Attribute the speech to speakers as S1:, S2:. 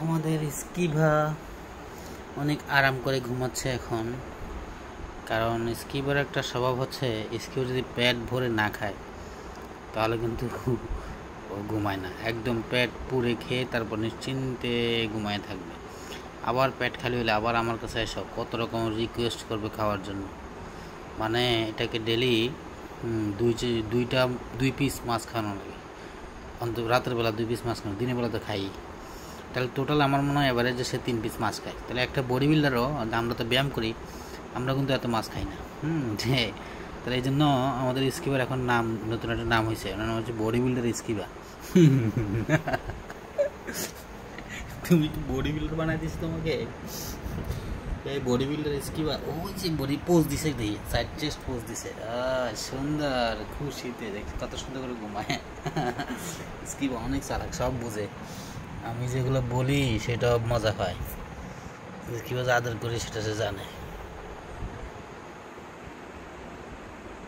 S1: আমাদের স্কিভা অনেক আরাম করে ঘুমাচ্ছে এখন। কারণ স্কিভার একটা স্বভাব হচ্ছে, স্কিভ যদি পেট ভরে না খায় তাহলে কিন্তু ও ঘুমায় না। একদম পেট পুরে খেয়ে তারপর নিশ্চিন্তে ঘুমায় থাকবে। আবার পেট খালি হলে আবার আমার কাছে এসব কত রকম রিকোয়েস্ট করবে খাওয়ার জন্য। মানে এটাকে ডেলি দুই পিস মাছ খাওয়ানো লাগে। অন্তত রাতের বেলা 2 পিস মাছ খাওয়ানো, দিনের বেলা তো খাই। তাহলে টোটাল আমার মনে হয় এভারেজে সে 3 পিস মাছ খায়। তাহলে একটা বডি বিল্ডারও, আমরা তো ব্যায়াম করি, আমরা কিন্তু এত মাছ খাই না। যে তাহলে এই জন্য আমাদের স্কিবার এখন নাম, নতুন একটা নাম হয়েছে, ওনার নাম হচ্ছে বডি বিল্ডার স্কিবা। তুমি কি বডি বিল্ডার বানাই দিস তোমাকে? এই বডি বিল্ডার স্কিবা, ওই যে বডি পোজ দিছে, দিয়ে সাইড চেস্ট পোজ দিছে, সুন্দর, খুশিতে দেখছি কত সুন্দর করে ঘুমায়। স্কিবা অনেক চালাক, সব বুঝে। আমি যেগুলো বলি সেটা মজা পায়, স্কিবা আদর করি সেটা সে জানে।